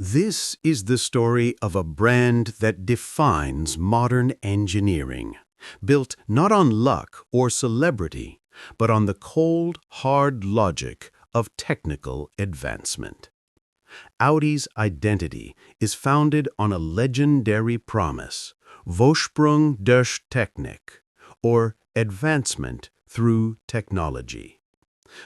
This is the story of a brand that defines modern engineering, built not on luck or celebrity, but on the cold, hard logic of technical advancement. Audi's identity is founded on a legendary promise, Vorsprung durch Technik, or advancement through technology.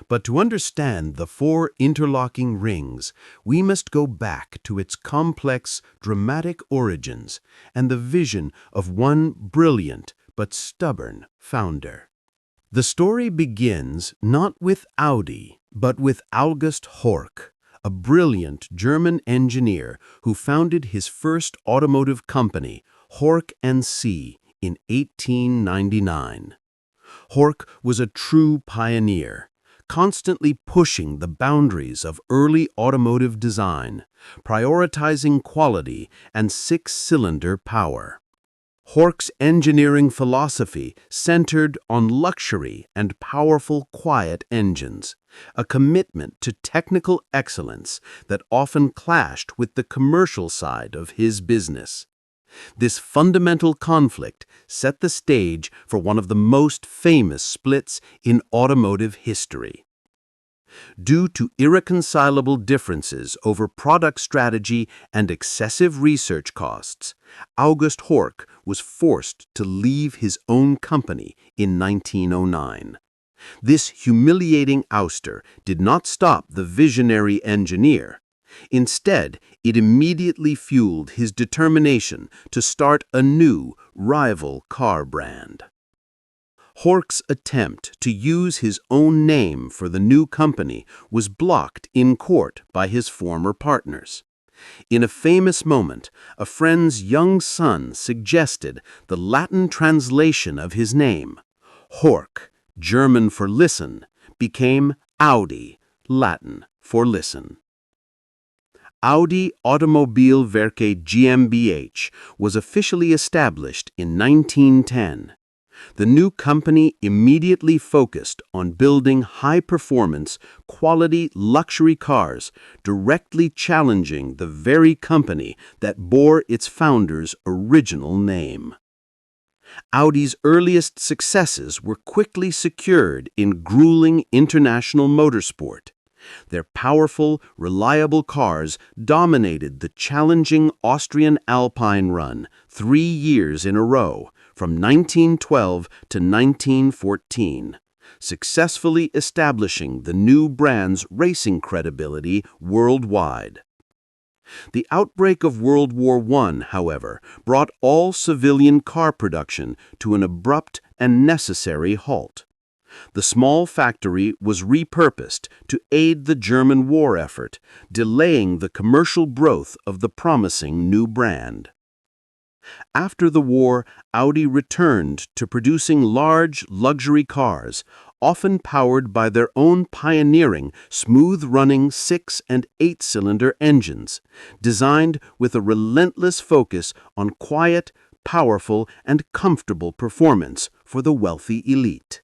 But to understand the four interlocking rings, we must go back to its complex, dramatic origins and the vision of one brilliant but stubborn founder. The story begins not with Audi, but with August Horch, a brilliant German engineer who founded his first automotive company, Horch & C, in 1899. Horch was a true pioneer, constantly pushing the boundaries of early automotive design, prioritizing quality and six-cylinder power. Horch's engineering philosophy centered on luxury and powerful, quiet engines, a commitment to technical excellence that often clashed with the commercial side of his business. This fundamental conflict set the stage for one of the most famous splits in automotive history. Due to irreconcilable differences over product strategy and excessive research costs, August Horch was forced to leave his own company in 1909. This humiliating ouster did not stop the visionary engineer. Instead, it immediately fueled his determination to start a new, rival car brand. Horch's attempt to use his own name for the new company was blocked in court by his former partners. In a famous moment, a friend's young son suggested the Latin translation of his name. Horch, German for listen, became Audi, Latin for listen. Audi Automobilwerke GmbH was officially established in 1910. The new company immediately focused on building high-performance, quality luxury cars, directly challenging the very company that bore its founder's original name. Audi's earliest successes were quickly secured in grueling international motorsport. Their powerful, reliable cars dominated the challenging Austrian Alpine run 3 years in a row, from 1912 to 1914, successfully establishing the new brand's racing credibility worldwide. The outbreak of World War I, however, brought all civilian car production to an abrupt and necessary halt. The small factory was repurposed to aid the German war effort, delaying the commercial growth of the promising new brand. After the war, Audi returned to producing large, luxury cars, often powered by their own pioneering, smooth-running 6- and 8-cylinder engines, designed with a relentless focus on quiet, powerful, and comfortable performance for the wealthy elite.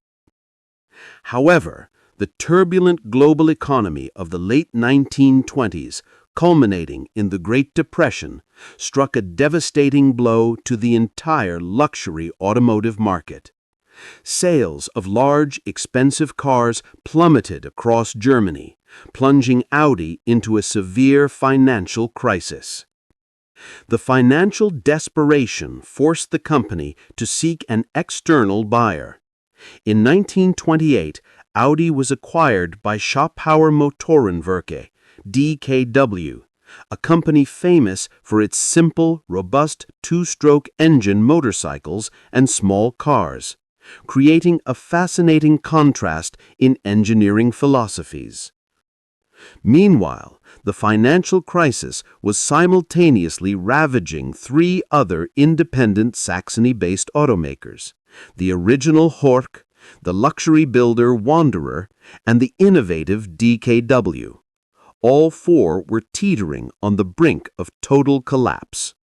However, the turbulent global economy of the late 1920s, culminating in the Great Depression, struck a devastating blow to the entire luxury automotive market. Sales of large, expensive cars plummeted across Germany, plunging Audi into a severe financial crisis. The financial desperation forced the company to seek an external buyer. In 1928, Audi was acquired by Schapauer Motorenwerke, DKW, a company famous for its simple, robust two-stroke engine motorcycles and small cars, creating a fascinating contrast in engineering philosophies. Meanwhile, the financial crisis was simultaneously ravaging 3 other independent Saxony-based automakers: the original Horch, the luxury builder Wanderer, and the innovative DKW. All 4 were teetering on the brink of total collapse.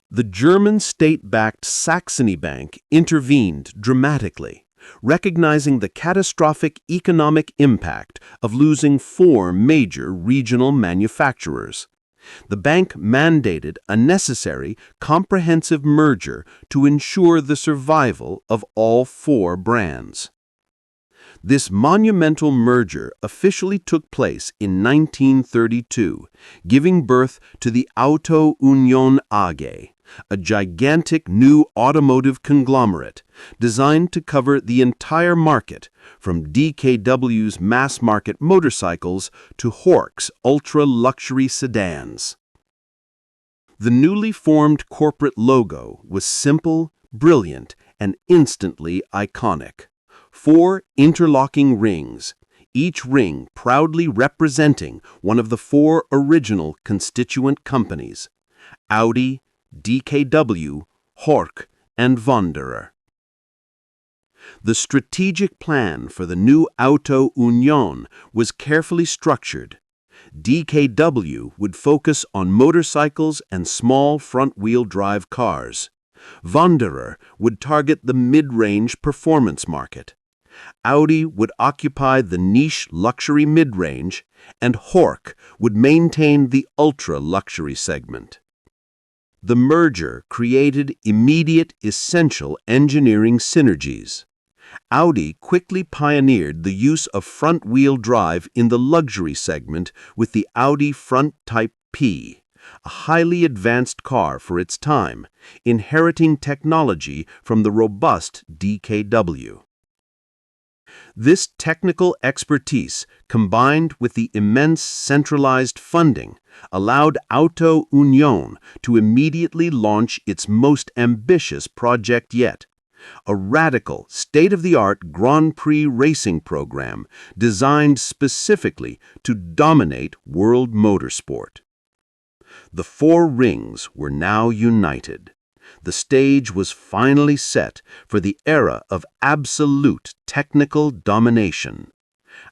The German state-backed Saxony Bank intervened dramatically, recognizing the catastrophic economic impact of losing 4 major regional manufacturers. The bank mandated a necessary, comprehensive merger to ensure the survival of all four brands. This monumental merger officially took place in 1932, giving birth to the Auto Union AG, a gigantic new automotive conglomerate designed to cover the entire market, from DKW's mass-market motorcycles to Horch's ultra-luxury sedans. The newly formed corporate logo was simple, brilliant, and instantly iconic. 4 interlocking rings, each ring proudly representing one of the 4 original constituent companies: Audi, DKW, Horch, and Wanderer. The strategic plan for the new Auto Union was carefully structured. DKW would focus on motorcycles and small front-wheel drive cars. Wanderer would target the mid-range performance market. Audi would occupy the niche luxury mid-range, and Horch would maintain the ultra-luxury segment. The merger created immediate, essential engineering synergies. Audi quickly pioneered the use of front-wheel drive in the luxury segment with the Audi Front Type P, a highly advanced car for its time, inheriting technology from the robust DKW. This technical expertise, combined with the immense centralized funding, allowed Auto Union to immediately launch its most ambitious project yet: a radical, state-of-the-art Grand Prix racing program designed specifically to dominate world motorsport. The 4 rings were now united. The stage was finally set for the era of absolute technical domination.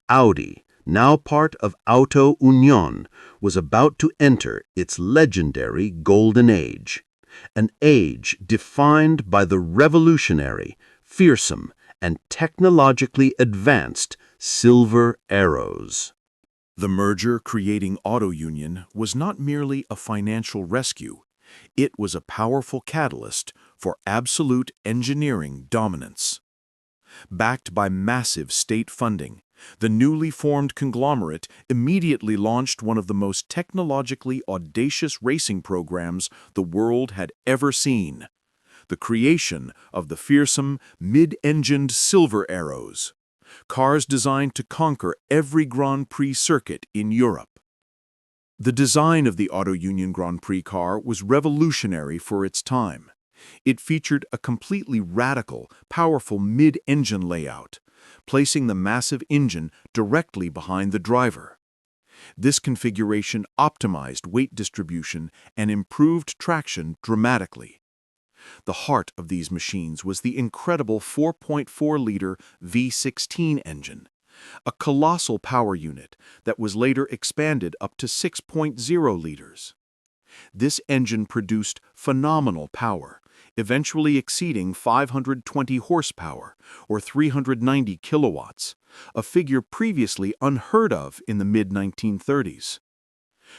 Audi, now part of Auto Union, was about to enter its legendary golden age, an age defined by the revolutionary, fearsome, and technologically advanced Silver Arrows. The merger creating Auto Union was not merely a financial rescue. It was a powerful catalyst for absolute engineering dominance. Backed by massive state funding, the newly formed conglomerate immediately launched one of the most technologically audacious racing programs the world had ever seen: the creation of the fearsome, mid-engined Silver Arrows, cars designed to conquer every Grand Prix circuit in Europe. The design of the Auto Union Grand Prix car was revolutionary for its time. It featured a completely radical, powerful mid-engine layout, placing the massive engine directly behind the driver. This configuration optimized weight distribution and improved traction dramatically. The heart of these machines was the incredible 4.4-liter V16 engine, a colossal power unit that was later expanded up to 6.0 liters. This engine produced phenomenal power, eventually exceeding 520 horsepower, or 390 kilowatts, a figure previously unheard of in the mid-1930s.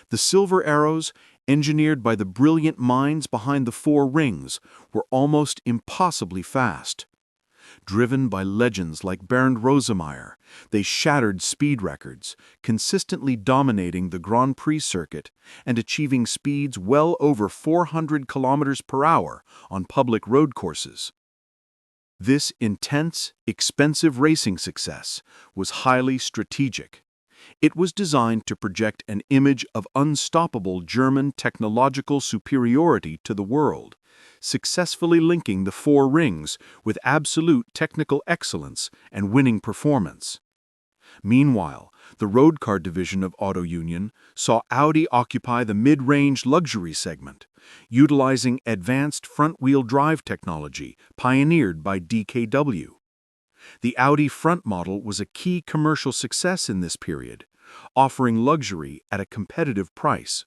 The Silver Arrows, engineered by the brilliant minds behind the 4 rings, were almost impossibly fast. Driven by legends like Bernd Rosemeyer, they shattered speed records, consistently dominating the Grand Prix circuit and achieving speeds well over 400 kilometers per hour on public road courses. This intense, expensive racing success was highly strategic. It was designed to project an image of unstoppable German technological superiority to the world, successfully linking the 4 rings with absolute technical excellence and winning performance. Meanwhile, the road car division of Auto Union saw Audi occupy the mid-range luxury segment, utilizing advanced front-wheel drive technology pioneered by DKW. The Audi front model was a key commercial success in this period, offering luxury at a competitive price.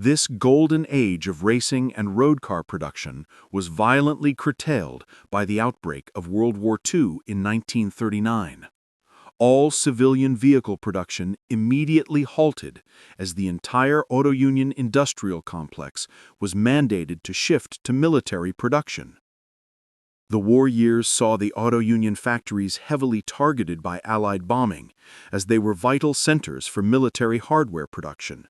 This golden age of racing and road car production was violently curtailed by the outbreak of World War II in 1939. All civilian vehicle production immediately halted as the entire Auto Union industrial complex was mandated to shift to military production. The war years saw the Auto Union factories heavily targeted by Allied bombing, as they were vital centers for military hardware production.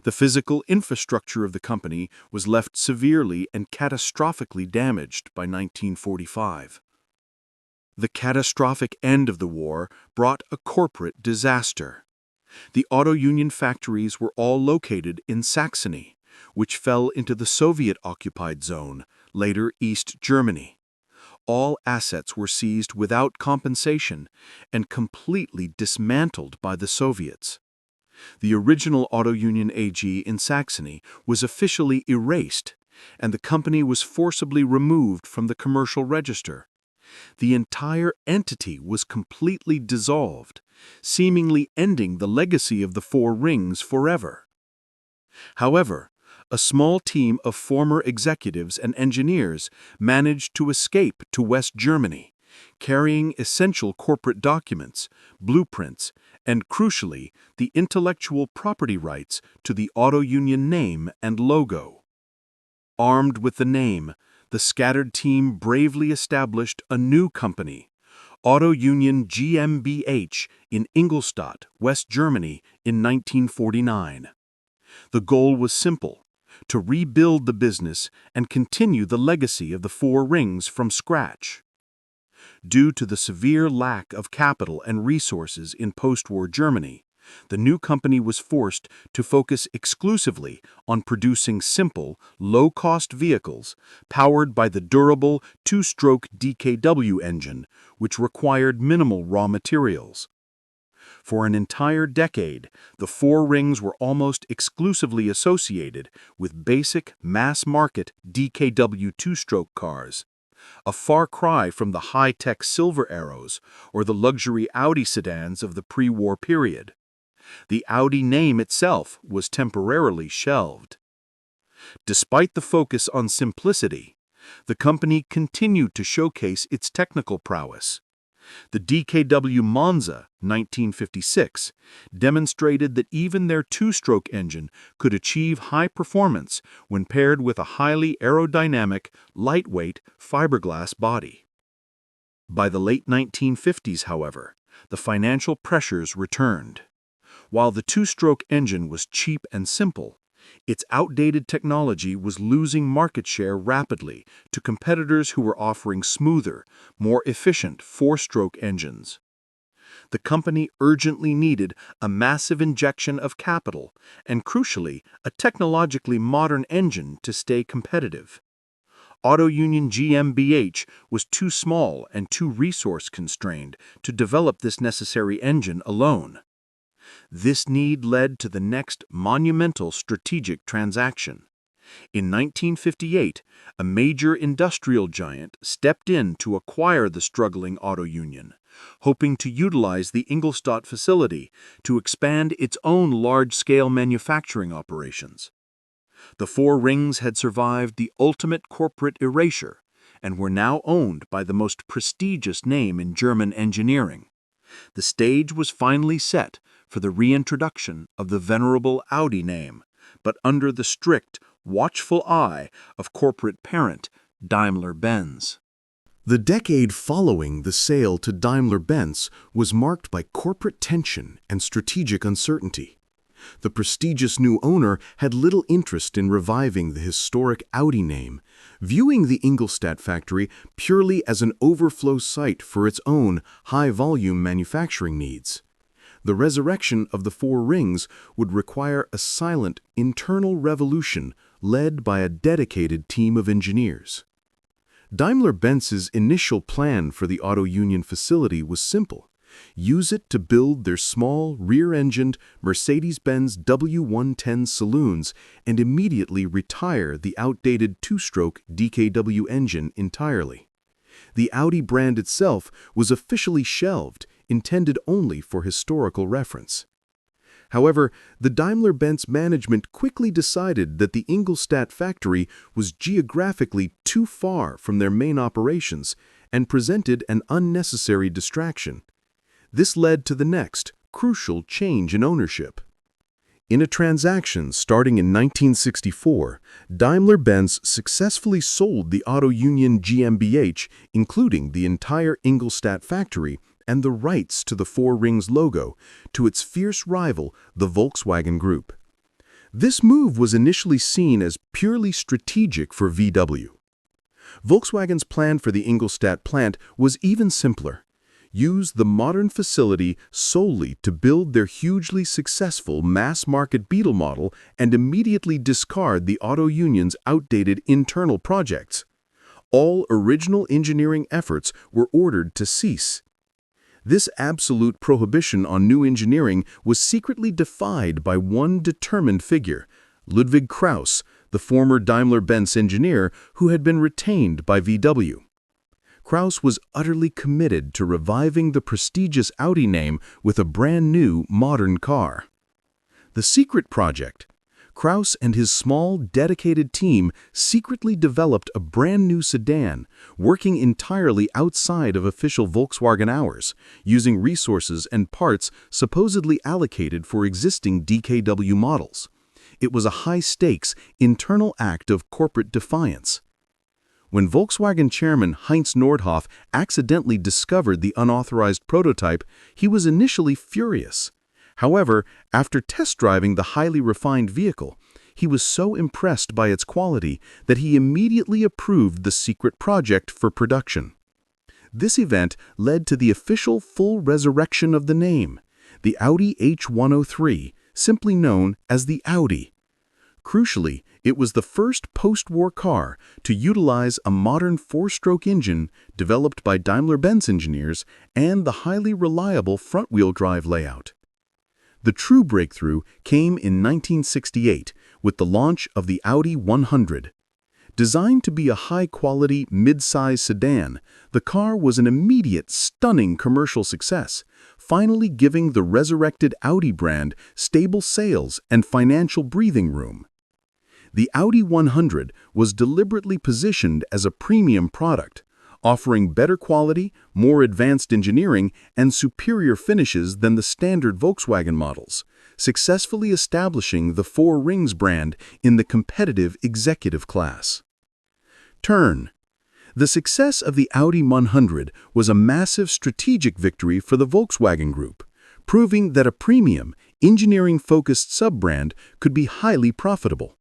The physical infrastructure of the company was left severely and catastrophically damaged by 1945. The catastrophic end of the war brought a corporate disaster. The Auto Union factories were all located in Saxony, which fell into the Soviet-occupied zone, later East Germany. All assets were seized without compensation and completely dismantled by the Soviets. The original Auto Union AG in Saxony was officially erased, and the company was forcibly removed from the commercial register. The entire entity was completely dissolved, seemingly ending the legacy of the Four Rings forever. However, a small team of former executives and engineers managed to escape to West Germany, carrying essential corporate documents, blueprints, and crucially, the intellectual property rights to the Auto Union name and logo. Armed with the name, the scattered team bravely established a new company, Auto Union GmbH, in Ingolstadt, West Germany, in 1949. The goal was simple: to rebuild the business and continue the legacy of the Four Rings from scratch. Due to the severe lack of capital and resources in post-war Germany, the new company was forced to focus exclusively on producing simple, low-cost vehicles powered by the durable two-stroke DKW engine, which required minimal raw materials. For an entire decade, the Four Rings were almost exclusively associated with basic, mass-market DKW two-stroke cars, a far cry from the high-tech Silver Arrows or the luxury Audi sedans of the pre-war period. The Audi name itself was temporarily shelved. Despite the focus on simplicity, the company continued to showcase its technical prowess. The DKW Monza, 1956, demonstrated that even their two-stroke engine could achieve high performance when paired with a highly aerodynamic, lightweight fiberglass body. By the late 1950s, however, the financial pressures returned. While the two-stroke engine was cheap and simple, its outdated technology was losing market share rapidly to competitors who were offering smoother, more efficient four-stroke engines. The company urgently needed a massive injection of capital and, crucially, a technologically modern engine to stay competitive. Auto Union GmbH was too small and too resource-constrained to develop this necessary engine alone. This need led to the next monumental strategic transaction. In 1958, a major industrial giant stepped in to acquire the struggling Auto Union, hoping to utilize the Ingolstadt facility to expand its own large-scale manufacturing operations. The Four Rings had survived the ultimate corporate erasure and were now owned by the most prestigious name in German engineering. The stage was finally set for the reintroduction of the venerable Audi name, but under the strict, watchful eye of corporate parent Daimler-Benz. The decade following the sale to Daimler-Benz was marked by corporate tension and strategic uncertainty. The prestigious new owner had little interest in reviving the historic Audi name, viewing the Ingolstadt factory purely as an overflow site for its own high-volume manufacturing needs. The resurrection of the Four Rings would require a silent, internal revolution led by a dedicated team of engineers. Daimler-Benz's initial plan for the Auto Union facility was simple: use it to build their small, rear-engined Mercedes-Benz W110 saloons and immediately retire the outdated two-stroke DKW engine entirely. The Audi brand itself was officially shelved, intended only for historical reference. However, the Daimler-Benz management quickly decided that the Ingolstadt factory was geographically too far from their main operations and presented an unnecessary distraction. This led to the next, crucial change in ownership. In a transaction starting in 1964, Daimler-Benz successfully sold the Auto Union GmbH, including the entire Ingolstadt factory and the rights to the Four Rings logo, to its fierce rival, the Volkswagen Group. This move was initially seen as purely strategic for VW. Volkswagen's plan for the Ingolstadt plant was even simpler. Use the modern facility solely to build their hugely successful mass-market Beetle model and immediately discard the Auto Union's outdated internal projects. All original engineering efforts were ordered to cease. This absolute prohibition on new engineering was secretly defied by one determined figure, Ludwig Krauss, the former Daimler-Benz engineer who had been retained by VW. Krauss was utterly committed to reviving the prestigious Audi name with a brand new, modern car. The secret project. Krauss and his small, dedicated team secretly developed a brand new sedan, working entirely outside of official Volkswagen hours, using resources and parts supposedly allocated for existing DKW models. It was a high-stakes, internal act of corporate defiance. When Volkswagen chairman Heinz Nordhoff accidentally discovered the unauthorized prototype, he was initially furious. However, after test driving the highly refined vehicle, he was so impressed by its quality that he immediately approved the secret project for production. This event led to the official full resurrection of the name, the Audi H103, simply known as the Audi. Crucially, it was the first post-war car to utilize a modern four-stroke engine developed by Daimler-Benz engineers and the highly reliable front-wheel drive layout. The true breakthrough came in 1968 with the launch of the Audi 100. Designed to be a high-quality, mid-size sedan, the car was an immediate, stunning commercial success, finally giving the resurrected Audi brand stable sales and financial breathing room. The Audi 100 was deliberately positioned as a premium product, offering better quality, more advanced engineering, and superior finishes than the standard Volkswagen models, successfully establishing the Four Rings brand in the competitive executive class. Turn. The success of the Audi 100 was a massive strategic victory for the Volkswagen Group, proving that a premium, engineering-focused sub-brand could be highly profitable.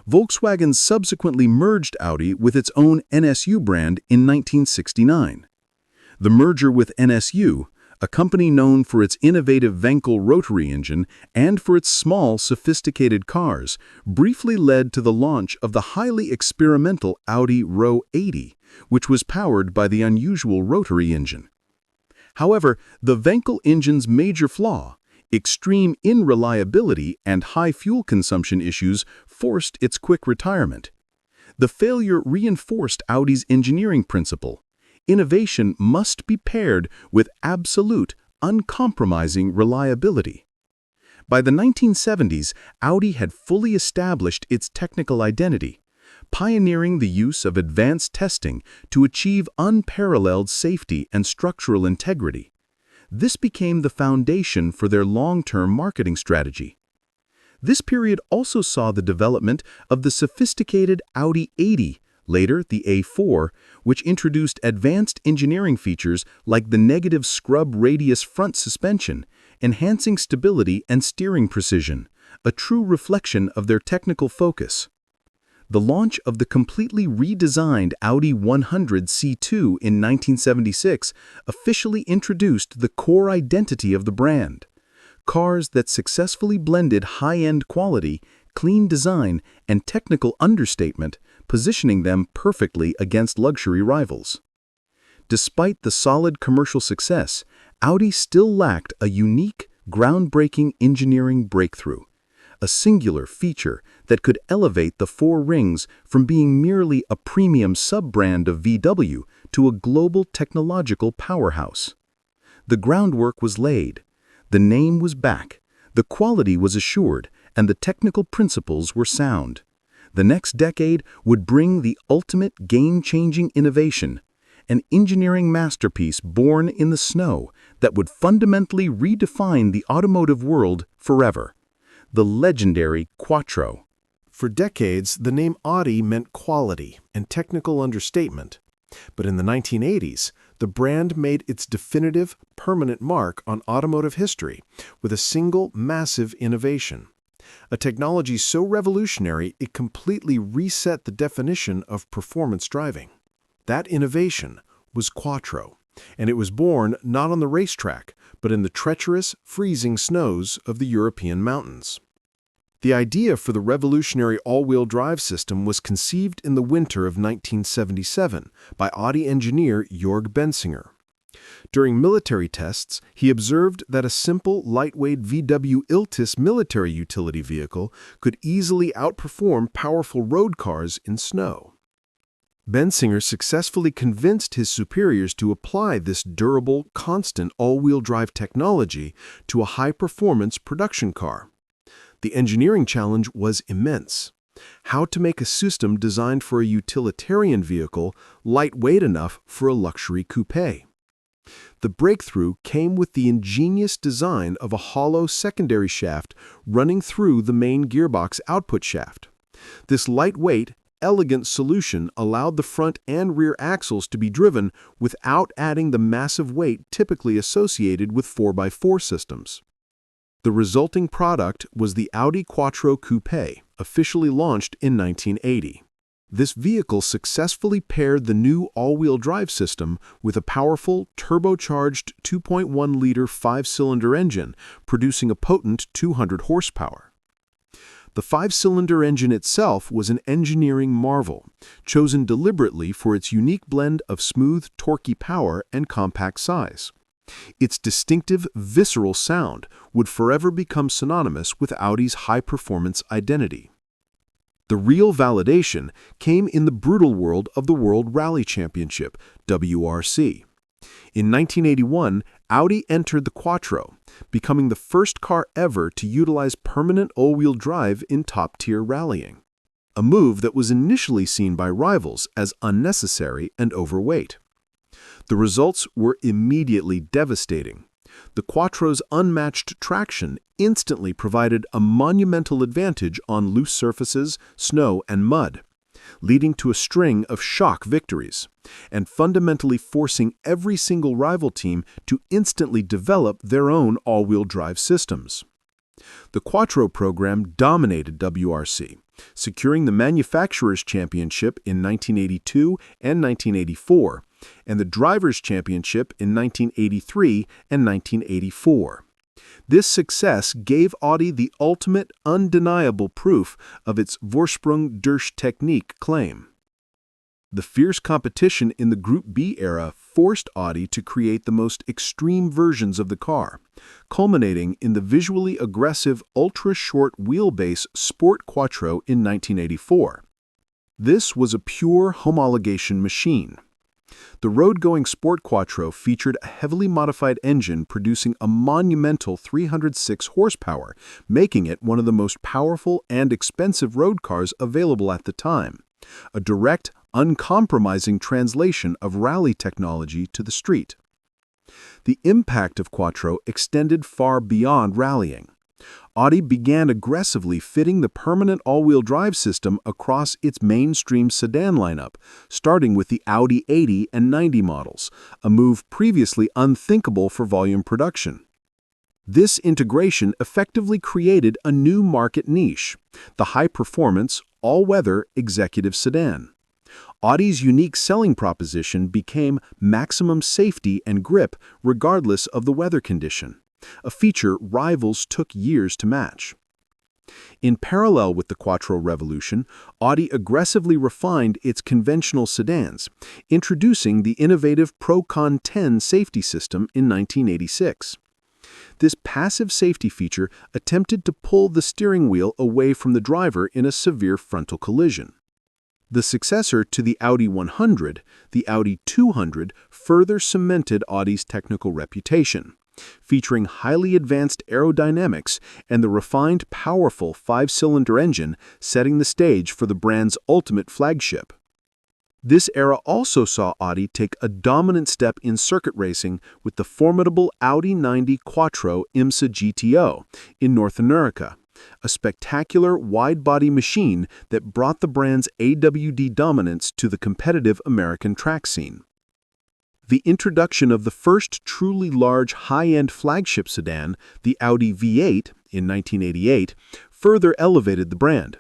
Volkswagen subsequently merged Audi with its own NSU brand in 1969. The merger with NSU, a company known for its innovative Wankel rotary engine and for its small, sophisticated cars, briefly led to the launch of the highly experimental Audi Row 80, which was powered by the unusual rotary engine. However, the Wankel engine's major flaw, extreme unreliability and high fuel consumption issues, forced its quick retirement. The failure reinforced Audi's engineering principle: innovation must be paired with absolute, uncompromising reliability. By the 1970s, Audi had fully established its technical identity, pioneering the use of advanced testing to achieve unparalleled safety and structural integrity. This became the foundation for their long-term marketing strategy. This period also saw the development of the sophisticated Audi 80, later the A4, which introduced advanced engineering features like the negative scrub radius front suspension, enhancing stability and steering precision, a true reflection of their technical focus. The launch of the completely redesigned Audi 100 C2 in 1976 officially introduced the core identity of the brand. Cars that successfully blended high-end quality, clean design, and technical understatement, positioning them perfectly against luxury rivals. Despite the solid commercial success, Audi still lacked a unique, groundbreaking engineering breakthrough, a singular feature that could elevate the Four Rings from being merely a premium sub-brand of VW to a global technological powerhouse. The groundwork was laid. The name was back, the quality was assured, and the technical principles were sound. The next decade would bring the ultimate game-changing innovation, an engineering masterpiece born in the snow that would fundamentally redefine the automotive world forever. The legendary Quattro. For decades, the name Audi meant quality and technical understatement. But in the 1980s, the brand made its definitive, permanent mark on automotive history with a single massive innovation. A technology so revolutionary it completely reset the definition of performance driving. That innovation was Quattro, and it was born not on the racetrack, but in the treacherous, freezing snows of the European mountains. The idea for the revolutionary all-wheel drive system was conceived in the winter of 1977 by Audi engineer Jörg Bensinger. During military tests, he observed that a simple, lightweight VW Iltis military utility vehicle could easily outperform powerful road cars in snow. Bensinger successfully convinced his superiors to apply this durable, constant all-wheel drive technology to a high-performance production car. The engineering challenge was immense. How to make a system designed for a utilitarian vehicle lightweight enough for a luxury coupe. The breakthrough came with the ingenious design of a hollow secondary shaft running through the main gearbox output shaft. This lightweight, elegant solution allowed the front and rear axles to be driven without adding the massive weight typically associated with 4x4 systems. The resulting product was the Audi Quattro Coupe, officially launched in 1980. This vehicle successfully paired the new all-wheel drive system with a powerful, turbocharged 2.1-liter 5-cylinder engine, producing a potent 200 horsepower. The 5-cylinder engine itself was an engineering marvel, chosen deliberately for its unique blend of smooth, torquey power and compact size. Its distinctive, visceral sound would forever become synonymous with Audi's high-performance identity. The real validation came in the brutal world of the World Rally Championship, WRC. In 1981, Audi entered the Quattro, becoming the first car ever to utilize permanent all-wheel drive in top-tier rallying, a move that was initially seen by rivals as unnecessary and overweight. The results were immediately devastating. The Quattro's unmatched traction instantly provided a monumental advantage on loose surfaces, snow, and mud, leading to a string of shock victories, and fundamentally forcing every single rival team to instantly develop their own all-wheel drive systems. The Quattro program dominated WRC, securing the Manufacturers' Championship in 1982 and 1984, and the Drivers' Championship in 1983 and 1984. This success gave Audi the ultimate, undeniable proof of its Vorsprung durch Technik claim. The fierce competition in the Group B era forced Audi to create the most extreme versions of the car, culminating in the visually aggressive ultra-short wheelbase Sport Quattro in 1984. This was a pure homologation machine. The road-going Sport Quattro featured a heavily modified engine producing a monumental 306 horsepower, making it one of the most powerful and expensive road cars available at the time, a direct, uncompromising translation of rally technology to the street. The impact of Quattro extended far beyond rallying. Audi began aggressively fitting the permanent all-wheel drive system across its mainstream sedan lineup, starting with the Audi 80 and 90 models, a move previously unthinkable for volume production. This integration effectively created a new market niche, the high-performance, all-weather executive sedan. Audi's unique selling proposition became maximum safety and grip regardless of the weather condition, a feature rivals took years to match. In parallel with the Quattro revolution, Audi aggressively refined its conventional sedans, introducing the innovative Pro-Con 10 safety system in 1986. This passive safety feature attempted to pull the steering wheel away from the driver in a severe frontal collision. The successor to the Audi 100, the Audi 200, further cemented Audi's technical reputation, featuring highly advanced aerodynamics and the refined, powerful 5-cylinder engine setting the stage for the brand's ultimate flagship. This era also saw Audi take a dominant step in circuit racing with the formidable Audi 90 Quattro IMSA GTO in North America, a spectacular wide-body machine that brought the brand's AWD dominance to the competitive American track scene. The introduction of the first truly large high-end flagship sedan, the Audi V8, in 1988, further elevated the brand.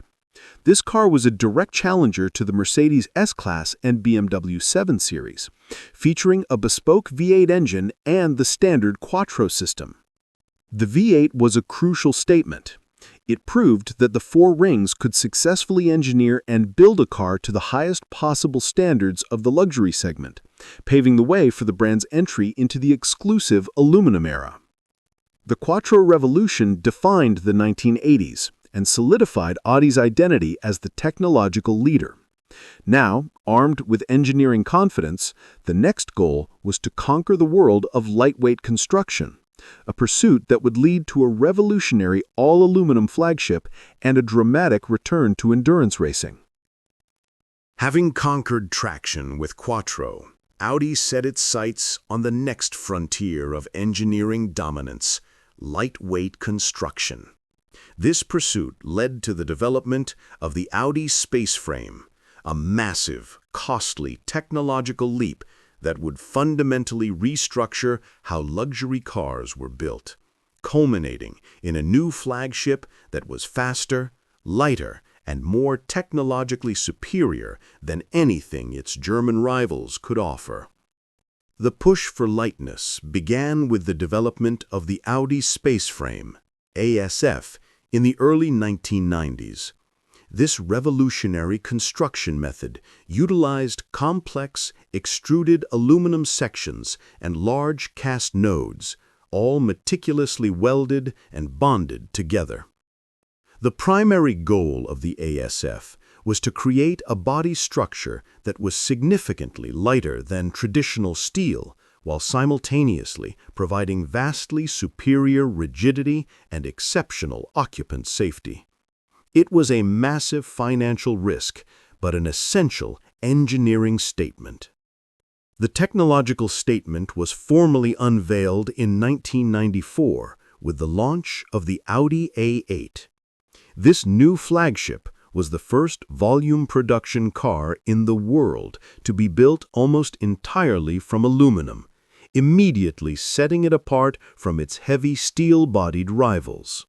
This car was a direct challenger to the Mercedes S-Class and BMW 7 Series, featuring a bespoke V8 engine and the standard Quattro system. The V8 was a crucial statement. It proved that the four rings could successfully engineer and build a car to the highest possible standards of the luxury segment, paving the way for the brand's entry into the exclusive aluminum era. The Quattro revolution defined the 1980s and solidified Audi's identity as the technological leader. Now, armed with engineering confidence, the next goal was to conquer the world of lightweight construction, a pursuit that would lead to a revolutionary all-aluminum flagship and a dramatic return to endurance racing. Having conquered traction with Quattro, Audi set its sights on the next frontier of engineering dominance, lightweight construction. This pursuit led to the development of the Audi Spaceframe, a massive, costly technological leap that would fundamentally restructure how luxury cars were built, culminating in a new flagship that was faster, lighter, and more technologically superior than anything its German rivals could offer. The push for lightness began with the development of the Audi Spaceframe, ASF, in the early 1990s. This revolutionary construction method utilized complex, extruded aluminum sections and large cast nodes, all meticulously welded and bonded together. The primary goal of the ASF was to create a body structure that was significantly lighter than traditional steel, while simultaneously providing vastly superior rigidity and exceptional occupant safety. It was a massive financial risk, but an essential engineering statement. The technological statement was formally unveiled in 1994 with the launch of the Audi A8. This new flagship was the first volume production car in the world to be built almost entirely from aluminum, immediately setting it apart from its heavy steel-bodied rivals.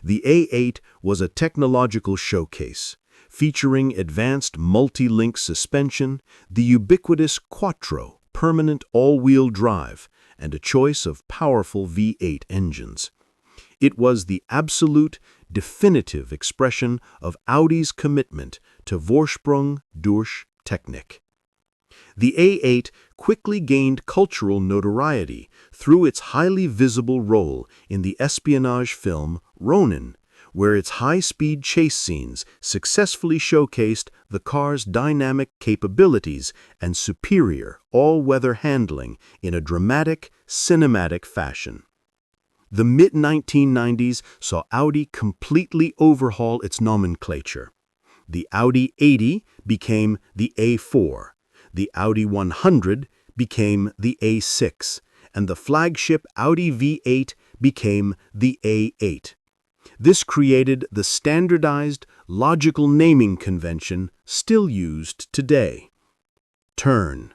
The A8 was a technological showcase, featuring advanced multi-link suspension, the ubiquitous Quattro permanent all-wheel drive, and a choice of powerful V8 engines. It was the absolute, definitive expression of Audi's commitment to Vorsprung durch Technik. The A8 quickly gained cultural notoriety through its highly visible role in the espionage film Ronin, where its high-speed chase scenes successfully showcased the car's dynamic capabilities and superior all-weather handling in a dramatic, cinematic fashion. The mid-1990s saw Audi completely overhaul its nomenclature. The Audi 80 became the A4, the Audi 100 became the A6, and the flagship Audi V8 became the A8. This created the standardized, logical naming convention still used today. Turn.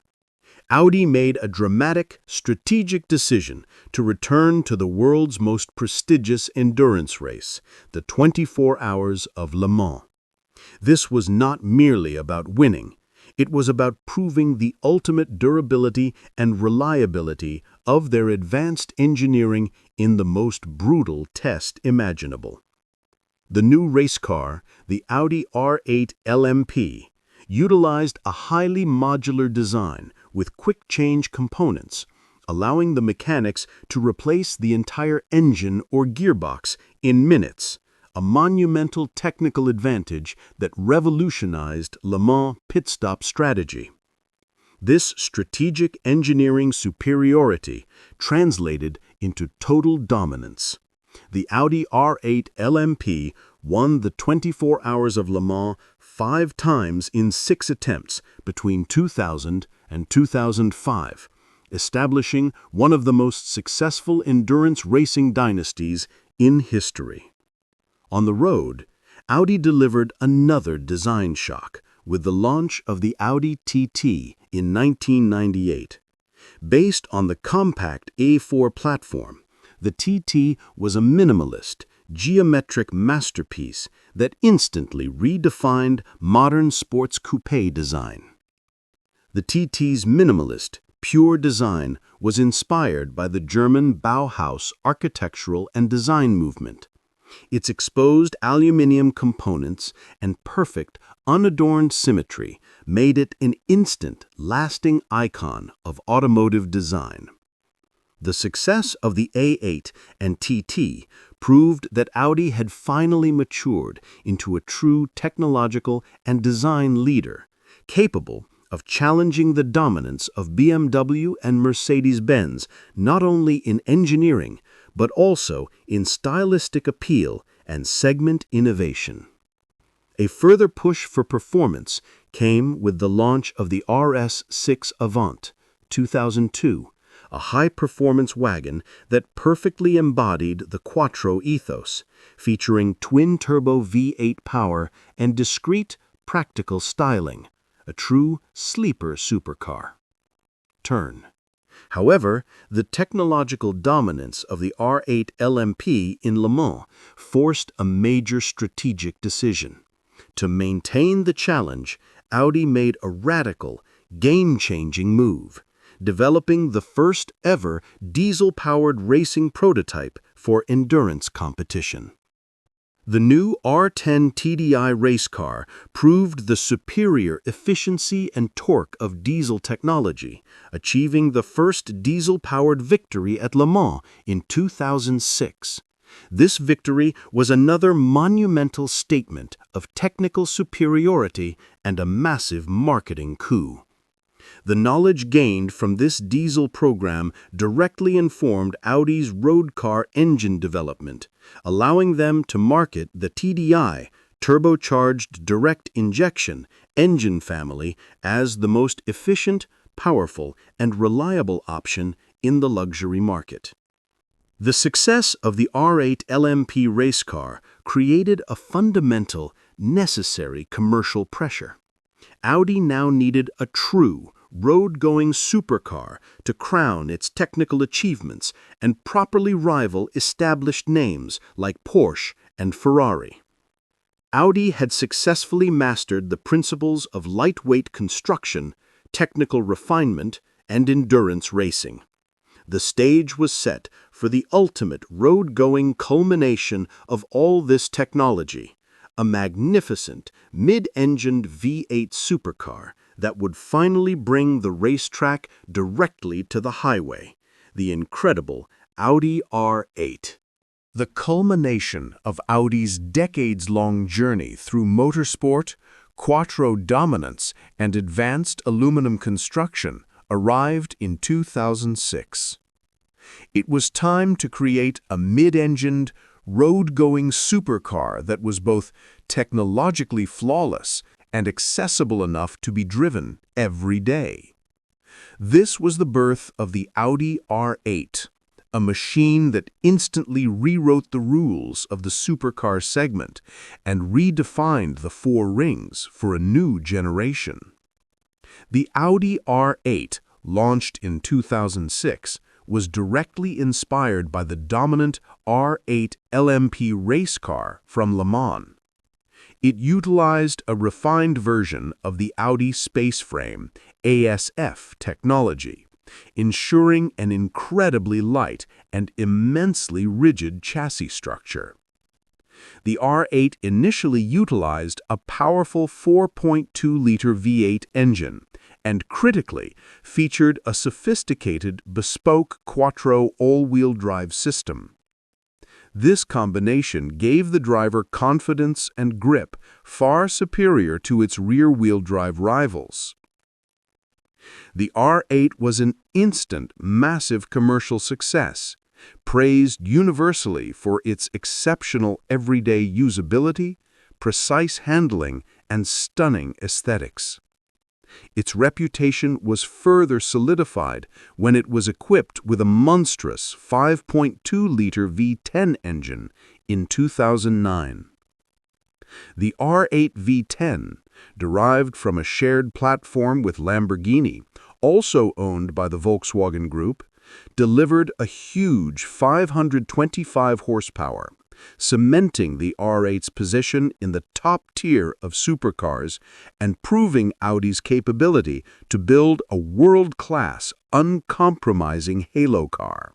Audi made a dramatic, strategic decision to return to the world's most prestigious endurance race, the 24 Hours of Le Mans. This was not merely about winning. It was about proving the ultimate durability and reliability of their advanced engineering in the most brutal test imaginable. The new race car, the Audi R8 LMP, utilized a highly modular design with quick-change components, allowing the mechanics to replace the entire engine or gearbox in minutes, a monumental technical advantage that revolutionized Le Mans pit stop strategy. This strategic engineering superiority translated into total dominance. The Audi R8 LMP won the 24 Hours of Le Mans 5 times in 6 attempts between 2000 and 2005, establishing one of the most successful endurance racing dynasties in history. On the road, Audi delivered another design shock with the launch of the Audi TT in 1998. Based on the compact A4 platform, the TT was a minimalist, geometric masterpiece that instantly redefined modern sports coupe design. The TT's minimalist, pure design was inspired by the German Bauhaus architectural and design movement. Its exposed aluminum components and perfect, unadorned symmetry made it an instant, lasting icon of automotive design. The success of the A8 and TT proved that Audi had finally matured into a true technological and design leader, capable of challenging the dominance of BMW and Mercedes-Benz not only in engineering, but also in stylistic appeal and segment innovation. A further push for performance came with the launch of the RS6 Avant, 2002, a high-performance wagon that perfectly embodied the Quattro ethos, featuring twin-turbo V8 power and discreet, practical styling, a true sleeper supercar. Turn. However, the technological dominance of the R8 LMP in Le Mans forced a major strategic decision. To maintain the challenge, Audi made a radical, game-changing move, developing the first-ever diesel-powered racing prototype for endurance competition. The new R10 TDI race car proved the superior efficiency and torque of diesel technology, achieving the first diesel-powered victory at Le Mans in 2006. This victory was another monumental statement of technical superiority and a massive marketing coup. The knowledge gained from this diesel program directly informed Audi's road car engine development, allowing them to market the TDI, turbocharged direct injection, engine family as the most efficient, powerful, and reliable option in the luxury market. The success of the R8 LMP race car created a fundamental, necessary commercial pressure. Audi now needed a true, road-going supercar to crown its technical achievements and properly rival established names like Porsche and Ferrari. Audi had successfully mastered the principles of lightweight construction, technical refinement, and endurance racing. The stage was set for the ultimate road-going culmination of all this technology, a magnificent, mid-engined V8 supercar that would finally bring the racetrack directly to the highway, the incredible Audi R8. The culmination of Audi's decades-long journey through motorsport, quattro dominance, and advanced aluminum construction arrived in 2006. It was time to create a mid-engined, road-going supercar that was both technologically flawless and accessible enough to be driven every day. This was the birth of the Audi R8, a machine that instantly rewrote the rules of the supercar segment and redefined the four rings for a new generation. The Audi R8, launched in 2006, was directly inspired by the dominant R8 LMP race car from Le Mans. It utilized a refined version of the Audi Spaceframe ASF technology, ensuring an incredibly light and immensely rigid chassis structure. The R8 initially utilized a powerful 4.2-liter V8 engine and, critically, featured a sophisticated, bespoke quattro all-wheel drive system. This combination gave the driver confidence and grip far superior to its rear-wheel drive rivals. The R8 was an instant, massive commercial success, praised universally for its exceptional everyday usability, precise handling, and stunning aesthetics. Its reputation was further solidified when it was equipped with a monstrous 5.2-liter V10 engine in 2009. The R8 V10, derived from a shared platform with Lamborghini, also owned by the Volkswagen Group, delivered a huge 525 horsepower, cementing the R8's position in the top tier of supercars and proving Audi's capability to build a world-class, uncompromising halo car.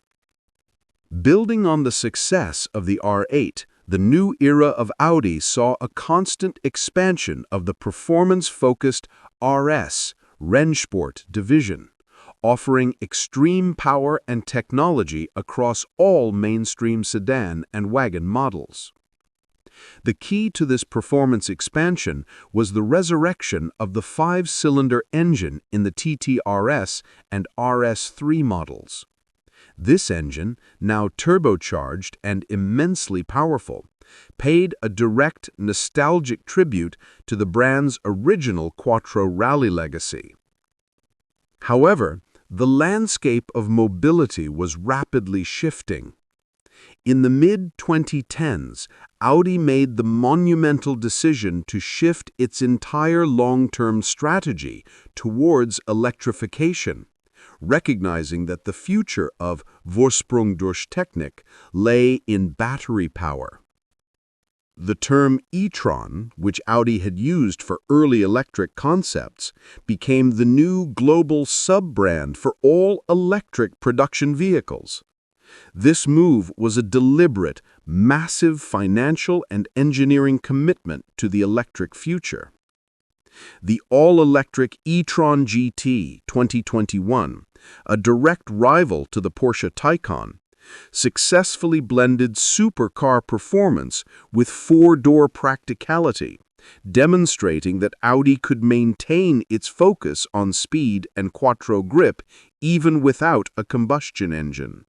Building on the success of the R8, the new era of Audi saw a constant expansion of the performance-focused RS, Rennsport division, offering extreme power and technology across all mainstream sedan and wagon models. The key to this performance expansion was the resurrection of the 5-cylinder engine in the TTRS and RS3 models. This engine, now turbocharged and immensely powerful, paid a direct, nostalgic tribute to the brand's original Quattro rally legacy. However, the landscape of mobility was rapidly shifting. In the mid-2010s, Audi made the monumental decision to shift its entire long-term strategy towards electrification, recognizing that the future of Vorsprung durch Technik lay in battery power. The term e-tron, which Audi had used for early electric concepts, became the new global sub-brand for all electric production vehicles. This move was a deliberate, massive financial and engineering commitment to the electric future. The all-electric e-tron GT 2021, a direct rival to the Porsche Taycan, successfully blended supercar performance with four-door practicality, demonstrating that Audi could maintain its focus on speed and quattro grip even without a combustion engine.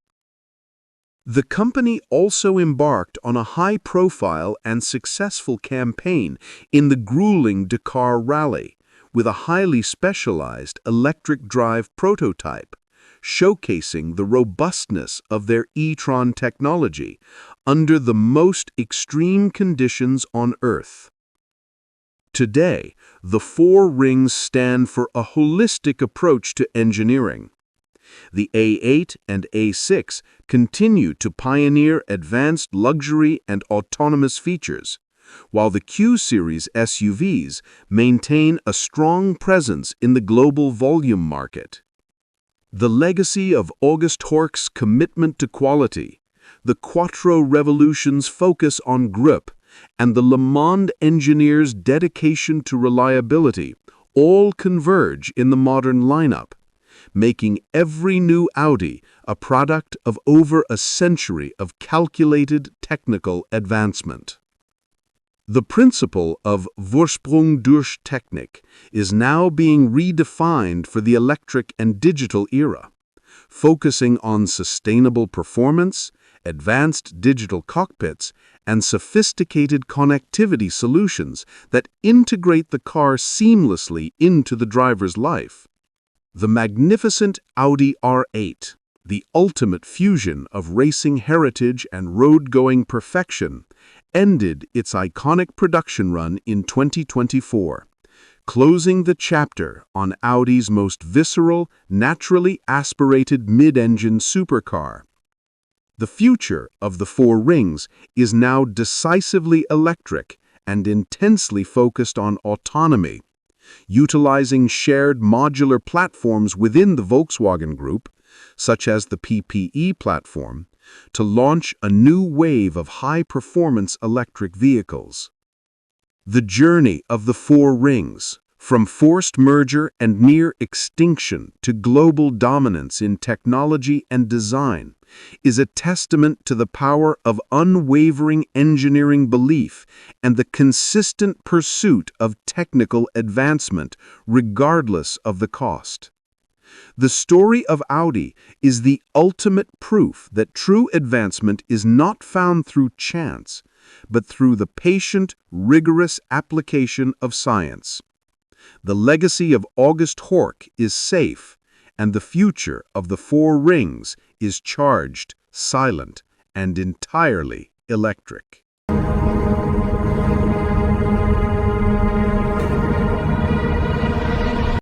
The company also embarked on a high-profile and successful campaign in the grueling Dakar Rally, with a highly specialized electric drive prototype, showcasing the robustness of their e-tron technology under the most extreme conditions on Earth. Today, the four rings stand for a holistic approach to engineering. The A8 and A6 continue to pioneer advanced luxury and autonomous features, while the Q-series SUVs maintain a strong presence in the global volume market. The legacy of August Horch's commitment to quality, the Quattro Revolution's focus on grip, and the Le Mans engineers' dedication to reliability all converge in the modern lineup, making every new Audi a product of over a century of calculated technical advancement. The principle of Vorsprung durch Technik is now being redefined for the electric and digital era, focusing on sustainable performance, advanced digital cockpits, and sophisticated connectivity solutions that integrate the car seamlessly into the driver's life. The magnificent Audi R8, the ultimate fusion of racing heritage and road-going perfection, ended its iconic production run in 2024, closing the chapter on Audi's most visceral, naturally aspirated mid-engine supercar. The future of the four rings is now decisively electric and intensely focused on autonomy, utilizing shared modular platforms within the Volkswagen Group, such as the PPE platform, to launch a new wave of high-performance electric vehicles. The journey of the four rings, from forced merger and near extinction to global dominance in technology and design, is a testament to the power of unwavering engineering belief and the consistent pursuit of technical advancement, regardless of the cost. The story of Audi is the ultimate proof that true advancement is not found through chance, but through the patient, rigorous application of science. The legacy of August Horch is safe, and the future of the four rings is charged, silent, and entirely electric.